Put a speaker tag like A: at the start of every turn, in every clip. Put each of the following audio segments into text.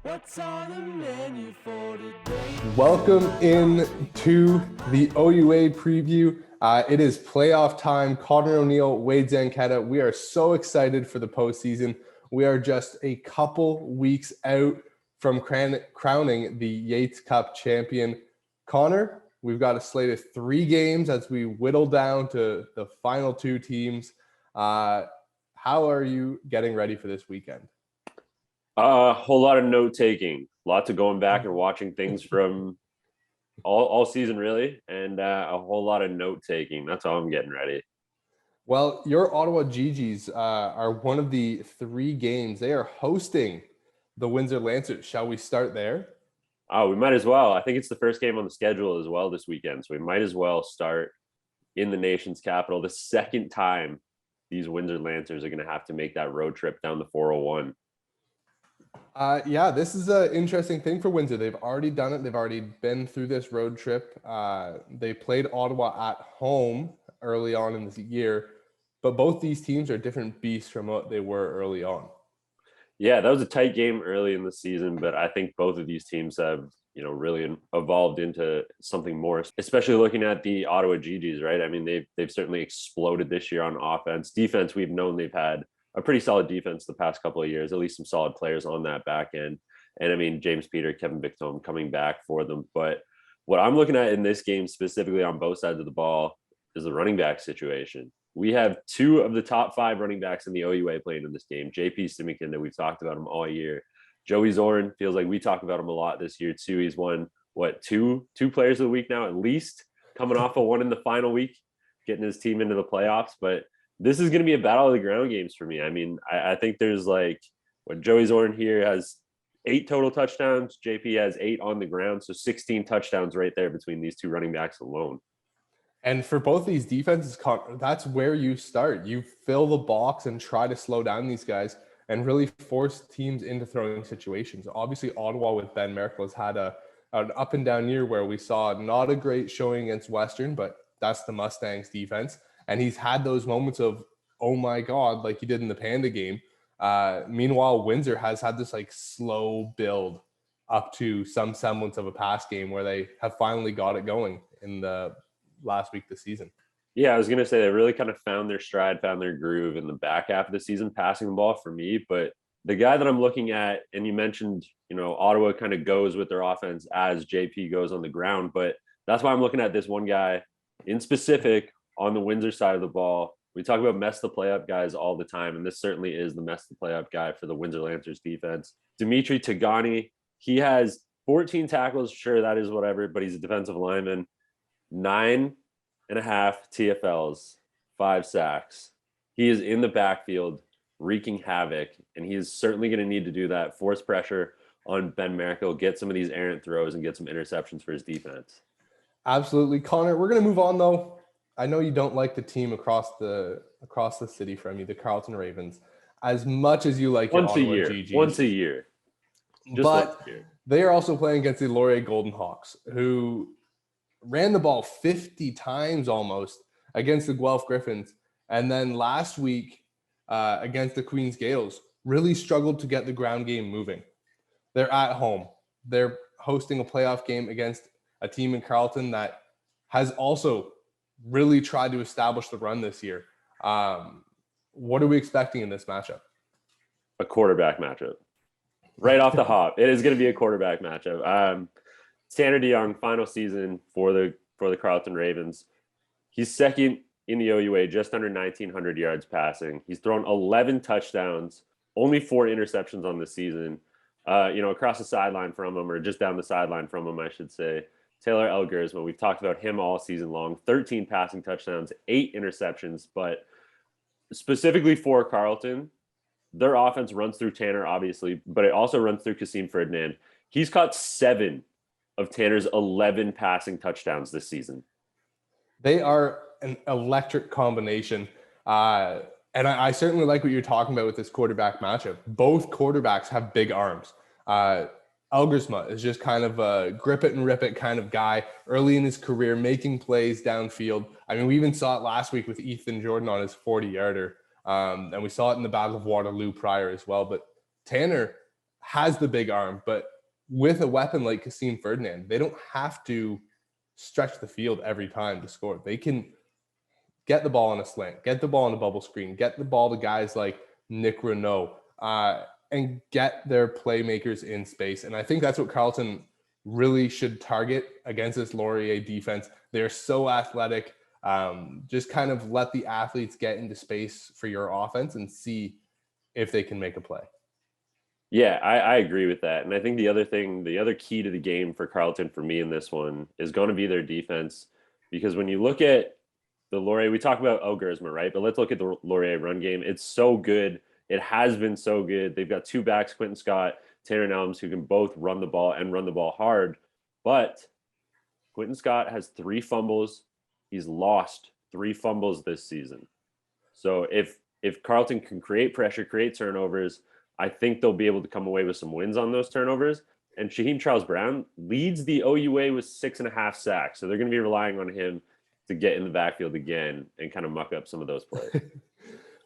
A: What's on the menu for today?
B: Welcome in to the OUA preview. It is playoff time. Connor O'Neill, Wade Zanketta. We are so excited for the postseason. We are just a couple weeks out from crowning the Yates Cup champion. Connor, we've got a slate of 3 games as we whittle down to the final 2 teams. How are you getting ready for this weekend?
C: A whole lot of note taking, lots of going back and watching things from all season, really, and a whole lot of note taking. That's how I'm getting ready.
B: Well, your Ottawa GGs are one of the 3 games. They are hosting the Windsor Lancers. Shall we start there?
C: Oh, we might as well. I think it's the first game on the schedule as well this weekend, so we might as well start in the nation's capital. The second time these Windsor Lancers are going to have to make that road trip down the 401.
B: Yeah, this is an interesting thing for Windsor. They've already done it. They've already been through this road trip. They played Ottawa at home early on in the year, but both these teams are different beasts from what they were early on.
C: Yeah, that was a tight game early in the season, but I think both of these teams have, really evolved into something more, especially looking at the Ottawa GGs, right? I mean, they've certainly exploded this year on offense. Defense, we've known they've had a pretty solid defense the past couple of years, at least some solid players on that back end. And I mean, James Peter, Kevin Victome coming back for them. But what I'm looking at in this game specifically on both sides of the ball is the running back situation. We have 2 of the top 5 running backs in the OUA playing in this game. JP Simikin, that we've talked about him all year. Joey Zorn, feels like we talk about him a lot this year too. He's won, two players of the week now, at least, coming off of one in the final week, getting his team into the playoffs. But this is going to be a battle of the ground games for me. I mean, I think there's Joey Zorn here has 8 total touchdowns. JP has 8 on the ground. So 16 touchdowns right there between these 2 running backs alone.
B: And for both these defenses, that's where you start. You fill the box and try to slow down these guys and really force teams into throwing situations. Obviously, Ottawa with Ben Merkel has had an up and down year where we saw not a great showing against Western, but that's the Mustangs defense. And he's had those moments of, oh my God, like he did in the Panda game. Meanwhile, Windsor has had this slow build up to some semblance of a pass game where they have finally got it going in the last week of the season.
C: Yeah, I was going to say they really kind of found their stride, found their groove in the back half of the season, passing the ball for me. But the guy that I'm looking at, and you mentioned, Ottawa kind of goes with their offense as JP goes on the ground. But that's why I'm looking at this one guy in specific on the Windsor side of the ball. We talk about mess the play up guys all the time, and this certainly is the mess the play up guy for the Windsor Lancers defense. Dimitri Tagani, he has 14 tackles. Sure, that is whatever, but he's a defensive lineman. 9.5 TFLs, 5 sacks. He is in the backfield wreaking havoc, and he is certainly going to need to do that, force pressure on Ben Merkel, get some of these errant throws, and get some interceptions for his defense.
B: Absolutely. Connor, we're going to move on, though. I know you don't like the team across the city from you, the Carleton Ravens, as much as you like
C: once
B: your
C: a year.
B: GGs.
C: Once a year.
B: But they are also playing against the Laurier Golden Hawks, who ran the ball 50 times almost against the Guelph Griffins. And then last week against the Queens Gales, really struggled to get the ground game moving. They're at home. They're hosting a playoff game against a team in Carleton that has also really tried to establish the run this year. What are we expecting in this matchup?
C: A quarterback matchup. Right off the hop. It is going to be a quarterback matchup. Tanner DeYoung, final season for the Carleton Ravens. He's second in the OUA, just under 1,900 yards passing. He's thrown 11 touchdowns, only 4 interceptions on the season. Across the sideline from him, or just down the sideline from him, I should say. Taylor Elgersma, we've talked about him all season long. 13 passing touchdowns, 8 interceptions. But specifically for Carleton, their offense runs through Tanner, obviously, but it also runs through Kasim Ferdinand. He's caught 7 of Tanner's 11 passing touchdowns this season.
B: They are an electric combination. And I certainly like what you're talking about with this quarterback matchup. Both quarterbacks have big arms. Elgersma is just kind of a grip it and rip it kind of guy early in his career, making plays downfield. I mean, we even saw it last week with Ethan Jordan on his 40-yarder. And we saw it in the Battle of Waterloo prior as well. But Tanner has the big arm, but with a weapon like Kasim Ferdinand, they don't have to stretch the field every time to score. They can get the ball on a slant, get the ball on a bubble screen, get the ball to guys like Nick Renault, and get their playmakers in space. And I think that's what Carleton really should target against this Laurier defense. They're so athletic. Just kind of let the athletes get into space for your offense and see if they can make a play.
C: Yeah, I agree with that. And I think the other key to the game for Carleton for me in this one is going to be their defense. Because when you look at the Laurier, we talk about Gersmer, right? But let's look at the Laurier run game. It's so good. It has been so good. They've got two backs, Quentin Scott, Tanner Nelms, who can both run the ball and run the ball hard. But Quentin Scott has 3 fumbles. He's lost 3 fumbles this season. So if Carleton can create pressure, create turnovers, I think they'll be able to come away with some wins on those turnovers. And Shaheem Charles-Brown leads the OUA with 6.5 sacks. So they're going to be relying on him to get in the backfield again and kind of muck up some of those plays.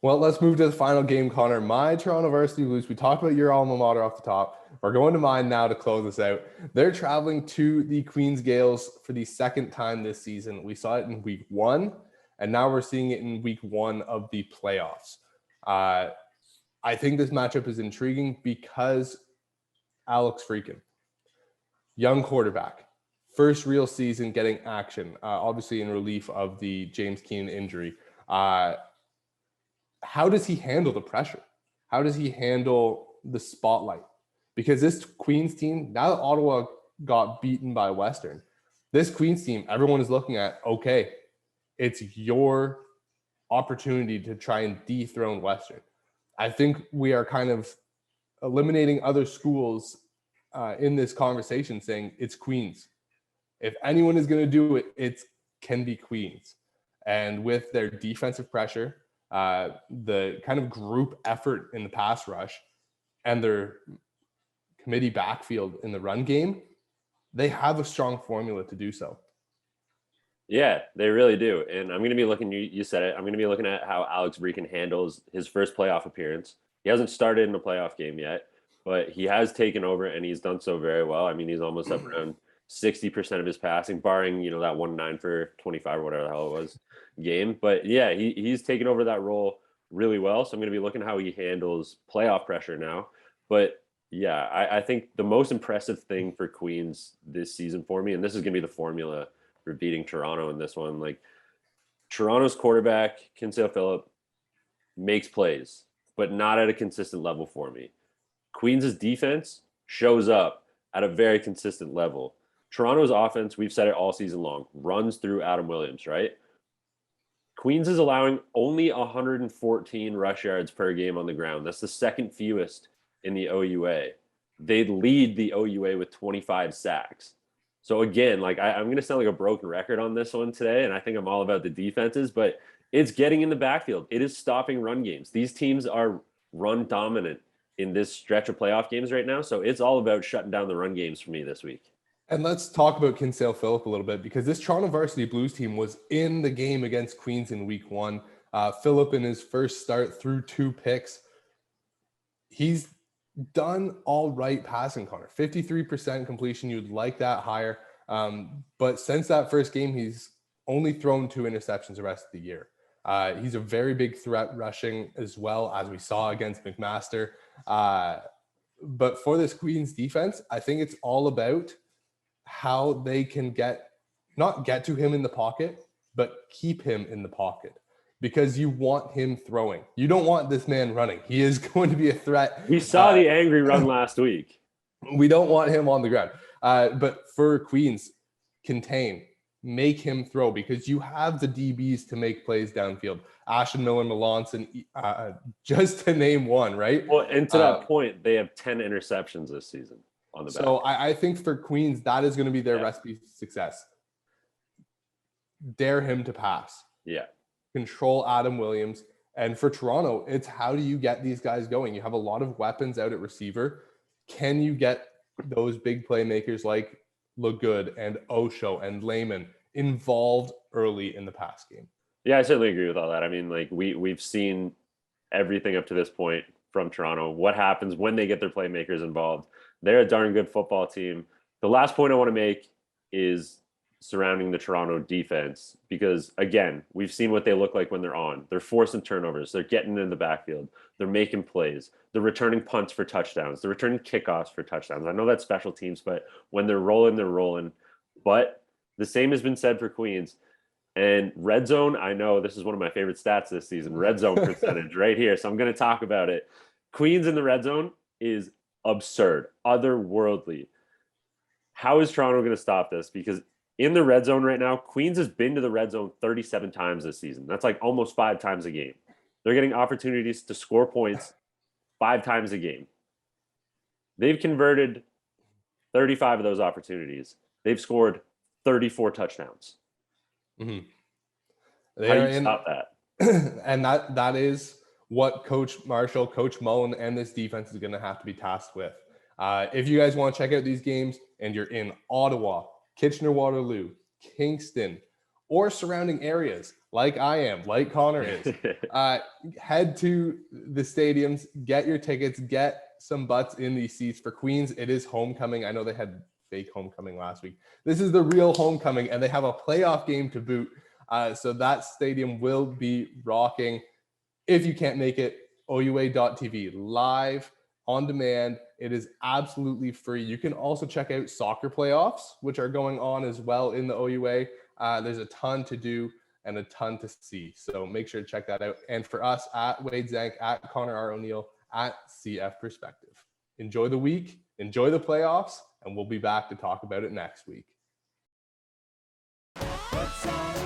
B: Well, let's move to the final game, Connor. My Toronto Varsity Blues, we talked about your alma mater off the top. We're going to mine now to close this out. They're traveling to the Queens Gales for the second time this season. We saw it in week 1, and now we're seeing it in week 1 of the playoffs. I think this matchup is intriguing because Alex Freakin, young quarterback, first real season getting action, obviously in relief of the James Keenan injury. How does he handle the pressure? How does he handle the spotlight? Because this Queens team, now that Ottawa got beaten by Western, this Queens team, everyone is looking at, okay, it's your opportunity to try and dethrone Western. I think we are kind of eliminating other schools in this conversation, saying it's Queens. If anyone is going to do it, it can be Queens. And with their defensive pressure, the kind of group effort in the pass rush, and their committee backfield in the run game, they have a strong formula to do so.
C: Yeah, they really do. And I'm going to be looking, you said it, I'm going to be looking at how Alex Breeken handles his first playoff appearance. He hasn't started in a playoff game yet, but he has taken over and he's done so very well. I mean, he's almost up around 60% of his passing, barring, that 1-9 for 25 or whatever the hell it was game. But yeah, he's taken over that role really well. So I'm going to be looking at how he handles playoff pressure now. But yeah, I think the most impressive thing for Queens this season for me, and this is going to be the formula for beating Toronto in this one. Like, Toronto's quarterback, Kinsale Phillip, makes plays, but not at a consistent level for me. Queens' defense shows up at a very consistent level. Toronto's offense, we've said it all season long, runs through Adam Williams, right? Queens is allowing only 114 rush yards per game on the ground. That's the second fewest in the OUA. They lead the OUA with 25 sacks. So again, like I'm going to sound like a broken record on this one today, and I think I'm all about the defenses, but it's getting in the backfield. It is stopping run games. These teams are run dominant in this stretch of playoff games right now, so it's all about shutting down the run games for me this week.
B: And let's talk about Kinsale Phillip a little bit, because this Toronto Varsity Blues team was in the game against Queens in week 1. Phillip in his first start threw 2 picks. He's done all right passing, Connor. 53% completion. You'd like that higher. But since that first game, he's only thrown 2 interceptions the rest of the year. He's a very big threat rushing as well, as we saw against McMaster. But for this Queens defense, I think it's all about how they can not get to him in the pocket, but keep him in the pocket. Because you want him throwing. You don't want this man running. He is going to be a threat.
C: We saw the angry run last week.
B: We don't want him on the ground. But for Queens, contain, make him throw, because you have the DBs to make plays downfield. Ashton Miller, Melanson, just to name one, right?
C: Well, and to that point, they have 10 interceptions this season on the back.
B: So I think for Queens, that is going to be their recipe for success. Dare him to pass.
C: Yeah.
B: Control Adam Williams. And for Toronto, it's how do you get these guys going? You have a lot of weapons out at receiver. Can you get those big playmakers like LeGood and Osho and Lehman involved early in the pass game?
C: Yeah, I certainly agree with all that. I mean, like we've seen everything up to this point from Toronto. What happens when they get their playmakers involved? They're a darn good football team. The last point I want to make is surrounding the Toronto defense, because again, we've seen what they look like when they're on. They're forcing turnovers. They're getting in the backfield. They're making plays. They're returning punts for touchdowns. They're returning kickoffs for touchdowns. I know that's special teams, but when they're rolling, they're rolling. But the same has been said for Queens. And red zone, I know this is one of my favorite stats this season, red zone percentage right here. So I'm going to talk about it. Queens in the red zone is absurd, otherworldly. How is Toronto going to stop this? Because in the red zone right now, Queens has been to the red zone 37 times this season. That's like almost 5 times a game. They're getting opportunities to score points 5 times a game. They've converted 35 of those opportunities. They've scored 34 touchdowns.
B: Mm-hmm.
C: How do you stop that?
B: And that is what Coach Marshall, Coach Mullen, and this defense is going to have to be tasked with. If you guys want to check out these games and you're in Ottawa, Kitchener-Waterloo, Kingston, or surrounding areas like I am, like Connor is, head to the stadiums, get your tickets, get some butts in these seats. For Queens, it is homecoming. I know they had fake homecoming last week. This is the real homecoming, and they have a playoff game to boot. So that stadium will be rocking. If you can't make it, OUA.tv, live, on demand. It is absolutely free. You can also check out soccer playoffs, which are going on as well in the OUA. There's a ton to do and a ton to see. So make sure to check that out. And for us, at Wade Zank, at Connor R. O'Neill, at CF Perspective. Enjoy the week, enjoy the playoffs, and we'll be back to talk about it next week.
A: What's on